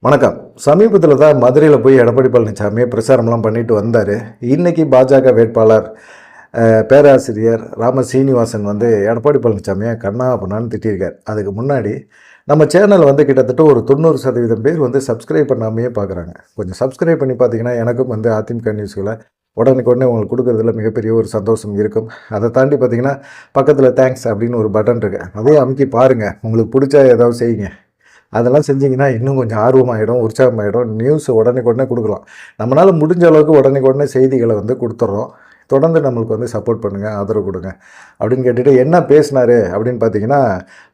வணக்கம். சமீபத்தில் தான் மதுரையில் போய் எடப்பாடி பழனிசாமி பிரச்சாரம்லாம் பண்ணிட்டு வந்தார். இன்னைக்கு பாஜக வேட்பாளர் பேராசிரியர் ராம சீனிவாசன் வந்து எடப்பாடி பழனிசாமியை கண்ணா பண்ணான்னு திட்டியிருக்கார். அதுக்கு முன்னாடி நம்ம சேனல் வந்து கிட்டத்தட்ட ஒரு 90% பேர் வந்து சப்ஸ்கிரைப் பண்ணாமையே பார்க்குறாங்க. கொஞ்சம் சப்ஸ்கிரைப் பண்ணி பார்த்தீங்கன்னா எனக்கும் வந்து அதிமுக நியூஸ்களை உடனுக்குடனே உங்களுக்கு கொடுக்குறதுல மிகப்பெரிய ஒரு சந்தோஷம் இருக்கும். அதை தாண்டி பார்த்தீங்கன்னா பக்கத்தில் தேங்க்ஸ் அப்படின்னு ஒரு பட்டன் இருக்கு, அதையே அமுக்கி பாருங்கள். உங்களுக்கு பிடிச்சா ஏதாவது செய்யுங்க. அதெல்லாம் செஞ்சிங்கன்னா இன்னும் கொஞ்சம் ஆர்வமாகிடும், உற்சாகமாகிடும். நியூஸ் உடனே கொடுக்கலாம். நம்மளால் முடிஞ்ச அளவுக்கு உடனே செய்திகளை வந்து கொடுத்துட்றோம். தொடர்ந்து நம்மளுக்கு வந்து சப்போர்ட் பண்ணுங்கள், ஆதரவு கொடுங்க அப்படின்னு கேட்டுட்டு என்ன பேசினார் அப்படின்னு பார்த்தீங்கன்னா,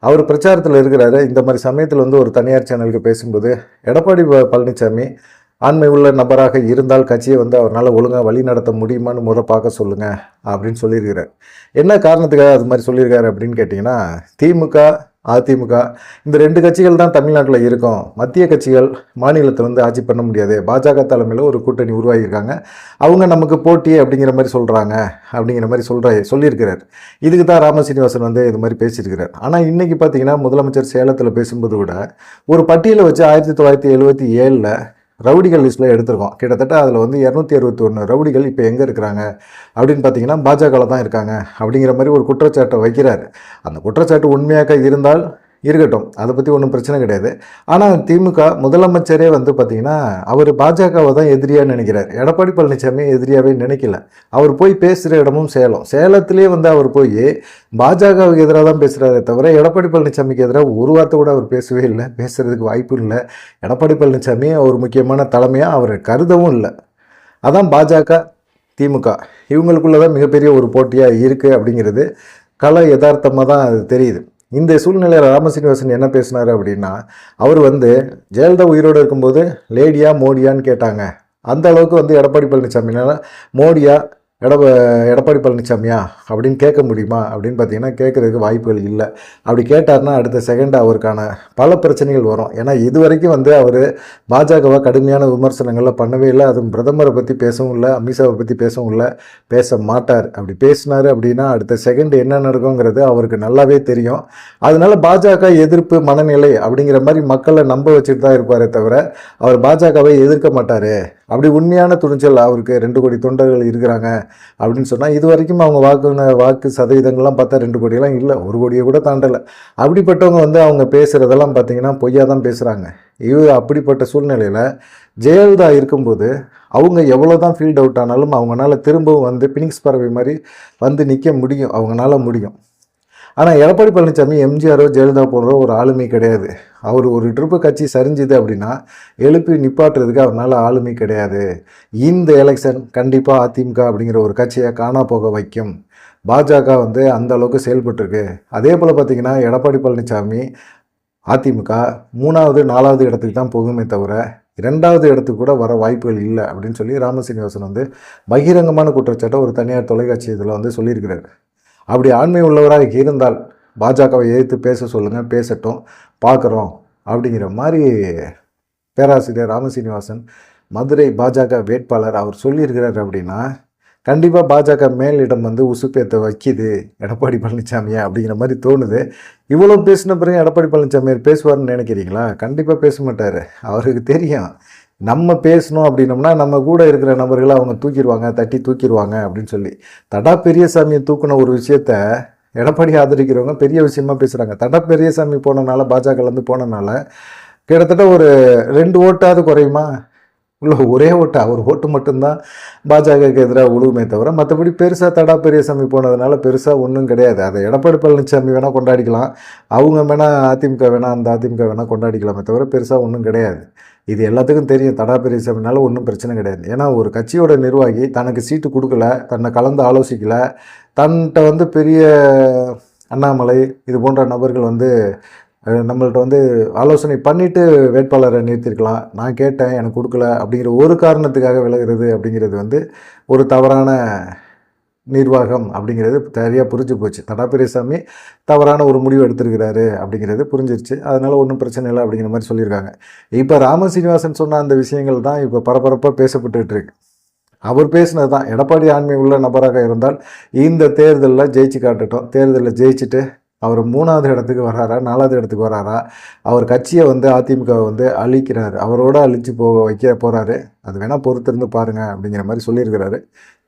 அவர் பிரச்சாரத்தில் இருக்கிறாரு. இந்த மாதிரி சமயத்தில் வந்து ஒரு தனியார் சேனலுக்கு பேசும்போது எடப்பாடி பழனிசாமி ஆண்மை உள்ள நபராக இருந்தால் கட்சியை வந்து அவரால் ஒழுங்காக வழி நடத்த முடியுமான்னு முறை பார்க்க சொல்லுங்கள் அப்படின்னு சொல்லியிருக்கிறார். என்ன காரணத்துக்காக அது மாதிரி சொல்லியிருக்காரு அப்படின்னு கேட்டிங்கன்னா, திமுக அதிமுக இந்த 2 கட்சிகள் தான் தமிழ்நாட்டில் இருக்கும். மத்திய கட்சிகள் மாநிலத்தில் வந்து ஆட்சி பண்ண முடியாது. பாஜக தலைமையில் ஒரு கூட்டணி உருவாகியிருக்காங்க. அவங்க நமக்கு போட்டி அப்படிங்கிற மாதிரி சொல்கிறாங்க அப்படிங்கிற மாதிரி சொல்லியிருக்கிறார். இதுக்கு தான் ராமசீனிவாசன் வந்து இது மாதிரி பேசியிருக்கிறார். ஆனால் இன்றைக்கி பார்த்தீங்கன்னா முதலமைச்சர் சேலத்தில் பேசும்போது கூட ஒரு பட்டியலை வச்சு 1977 ரவுடிகள் லிஸ்ட்டில் எடுத்திருக்கோம். கிட்டத்தட்ட அதில் வந்து 261 ரவுடிகள் இப்போ எங்கே இருக்கிறாங்க அப்படின்னு பார்த்தீங்கன்னா பாஜகவில் தான் இருக்காங்க அப்படிங்கிற மாதிரி ஒரு குற்றச்சாட்டை வைக்கிறார். அந்த குற்றச்சாட்டு உண்மையாக இருந்தால் இருக்கட்டும், அதை பற்றி ஒன்றும் பிரச்சனை கிடையாது. ஆனால் திமுக முதலமைச்சரே வந்து பார்த்திங்கன்னா அவர் பாஜகவை தான் எதிரியாக நினைக்கிறார். எடப்பாடி பழனிசாமி எதிரியாகவே நினைக்கல. அவர் போய் பேசுகிற இடமும் சேலத்திலே வந்து அவர் போய் பாஜகவுக்கு எதிராக தான் பேசுகிறாரே தவிர எடப்பாடி பழனிசாமிக்கு எதிராக ஒரு வார்த்தை கூட அவர் பேசவே இல்லை. பேசுகிறதுக்கு வாய்ப்பும் இல்லை. எடப்பாடி பழனிசாமி ஒரு முக்கியமான தலைமையாக அவர் கருதவும் இல்லை. அதான் பாஜக திமுக இவங்களுக்குள்ள தான் மிகப்பெரிய ஒரு போட்டியாக இருக்குது அப்படிங்கிறது கல யதார்த்தமாக தான் அது தெரியுது. இந்த சூழ்நிலையில் ராமசீனிவாசன் என்ன பேசினார் அப்படின்னா, அவர் வந்து ஜெயலலிதா உயிரோடு இருக்கும்போது லேடியா மோடியான்னு கேட்டாங்க. அந்த அளவுக்கு வந்து எடப்பாடி பழனிசாமினால மோடியா எடப்பாடி பழனிசாமியா அப்படின்னு கேட்க முடியுமா அப்படின்னு பார்த்தீங்கன்னா கேட்குறதுக்கு வாய்ப்புகள் இல்லை. அப்படி கேட்டார்னா அடுத்த செகண்ட் அவருக்கான பல பிரச்சனைகள் வரும். ஏன்னா இது வரைக்கும் வந்து அவர் பாஜகவை கடுமையான விமர்சனங்களில் பண்ணவே இல்லை. அதுவும் பிரதமரை பற்றி பேசவும் இல்லை, அமித்ஷாவை பற்றி பேசவும் இல்லை, பேச மாட்டார். அப்படி பேசினார் அப்படின்னா அடுத்த செகண்ட் என்ன நடக்குங்கிறது அவருக்கு நல்லாவே தெரியும். அதனால பாஜக எதிர்ப்பு மனநிலை அப்படிங்கிற மாதிரி மக்களை நம்ப வச்சுட்டு தான் இருப்பாரே தவிர அவர் பாஜகவை எதிர்க்க மாட்டார். அப்படி உண்மையான துணிச்சல் அவருக்கு 2 கோடி தொண்டர்கள் இருக்கிறாங்க அப்படின்னு சொன்னால் இது வரைக்கும் அவங்க வாக்கு சதவீதங்கள்லாம் பார்த்தா 2 கோடியெல்லாம் இல்லை, 1 கோடியை கூட தாண்டலை. அப்படிப்பட்டவங்க வந்து அவங்க பேசுகிறதெல்லாம் பார்த்தீங்கன்னா பொய்யா தான் பேசுகிறாங்க. அப்படிப்பட்ட சூழ்நிலையில் ஜெயலலிதா இருக்கும்போது அவங்க எவ்வளோ தான் ஃபீல்ட் அவுட் ஆனாலும் அவங்களால திரும்பவும் வந்து பினிக்ஸ் பறவை மாதிரி வந்து நிற்க முடியும், அவங்களால முடியும். ஆனால் எடப்பாடி பழனிசாமி எம்ஜிஆரோ ஜெயலலிதா போன்ற ஒரு ஆளுமை கிடையாது. அவர் ஒரு ட்ரிப்பு கட்சி சரிஞ்சுது அப்படின்னா எழுப்பி நிப்பாட்டுறதுக்கு அவரால் ஆளுமை கிடையாது. இந்த எலெக்ஷன் கண்டிப்பாக அதிமுக அப்படிங்கிற ஒரு கட்சியை காணா போக வைக்கும். பாஜக வந்து அந்த அளவுக்கு செயல்பட்டுருக்கு. அதே போல் பார்த்திங்கன்னா எடப்பாடி பழனிசாமி அதிமுக 3வது 4வது இடத்துக்கு தான் போகுமே தவிர 2வது இடத்துக்கு கூட வர வாய்ப்புகள் இல்லை அப்படின்னு சொல்லி ராமசீனிவாசன் வந்து பகிரங்கமான குற்றச்சாட்டை ஒரு தனியார் தொலைக்காட்சி இதில் வந்து சொல்லியிருக்கிறார். அப்படி ஆண்மை உள்ளவராக இருந்தால் பாஜகவை எதிர்த்து பேச சொல்லுங்கள், பேசட்டும், பார்க்குறோம் அப்படிங்கிற மாதிரி பேராசிரியர் ராமசீனிவாசன் மதுரை பாஜக வேட்பாளர் அவர் சொல்லியிருக்கிறார். அப்படின்னா கண்டிப்பாக பாஜக மேலிடம் வந்து உசுப்பேற்ற வைக்கிது எடப்பாடி பழனிசாமியை அப்படிங்கிற மாதிரி தோணுது. இவ்வளோ பேசின பிறகு எடப்பாடி பழனிசாமி பேசுவார்னு நினைக்கிறீங்களா? கண்டிப்பாக பேச மாட்டார். அவருக்கு தெரியும் நம்ம பேசணும் அப்படின்னோம்னா நம்ம கூட இருக்கிற நபர்களை அவங்க தட்டி தூக்கிடுவாங்க அப்படின்னு சொல்லி. தடா பெரியசாமியை தூக்குன ஒரு விஷயத்த எடப்பாடி ஆதரிக்கிறவங்க பெரிய விஷயமா பேசுகிறாங்க. தடா பெரியசாமி போனனால பாஜகலேருந்து போனனால கிட்டத்தட்ட ஒரு 2 ஓட்டாவது குறையுமா? உள்ள ஒரே ஓட்டா, ஒரு ஓட்டு மட்டும்தான் பாஜகவுக்கு எதிராக உழுவுமே தவிர மற்றபடி பெருசாக தடா பெரியசாமி போனதுனால பெருசாக ஒன்றும் கிடையாது. அதை எடப்பாடி பழனிசாமி வேணால் கொண்டாடிக்கலாம், அவங்க வேணால் அதிமுக வேணால் அந்த அதிமுக வேணால் கொண்டாடிக்கலாமே தவிர பெருசாக ஒன்றும் கிடையாது. இது எல்லாத்துக்கும் தெரியும். தடா பெரியசாமினால ஒன்றும் பிரச்சனை கிடையாது. ஏன்னா ஒரு கட்சியோட நிர்வாகி தனக்கு சீட்டு கொடுக்கல, தன்னை கலந்து ஆலோசிக்கலை, தன்கிட்ட வந்து பெரிய அண்ணாமலை இது போன்ற நபர்கள் வந்து நம்மள்ட்ட வந்து ஆலோசனை பண்ணிவிட்டு வேட்பாளரை நிறுத்திருக்கலாம். நான் கேட்டேன் எனக்கு கொடுக்கல அப்படிங்கிற ஒரு காரணத்துக்காக விலகிறது அப்படிங்கிறது வந்து ஒரு தவறான நிர்வாகம் அப்படிங்கிறது சரியாக புரிஞ்சு போச்சு. தடா பெரியசாமி தவறான ஒரு முடிவு எடுத்திருக்கிறாரு அப்படிங்கிறது புரிஞ்சிருச்சு. அதனால் ஒன்றும் பிரச்சனை இல்லை அப்படிங்கிற மாதிரி சொல்லியிருக்காங்க. இப்போ ராமசீனிவாசன் சொன்ன அந்த விஷயங்கள் தான் இப்போ பரபரப்பாக பேசப்பட்டுட்டு இருக்கு. அவர் பேசினது தான் எடப்பாடி ஆண்மை உள்ள நபராக இருந்தால் இந்த தேர்தலில் ஜெயிச்சு காட்டட்டும், தேர்தலில் ஜெயிச்சுட்டு அவர் 3வது இடத்துக்கு வராரா, 4வது இடத்துக்கு வராரா, அவர் கட்சியை வந்து அதிமுக வந்து அழிக்கிறாரு, அவரோட அழிச்சு வைக்க போகிறாரு. அது வேணால் பொறுத்திருந்து பாருங்கள் அப்படிங்கிற மாதிரி சொல்லியிருக்கிறாரு.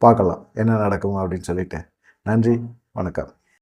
பார்க்கலாம் என்ன நடக்கும் அப்படின்னு சொல்லிட்டு. நன்றி, வணக்கம்.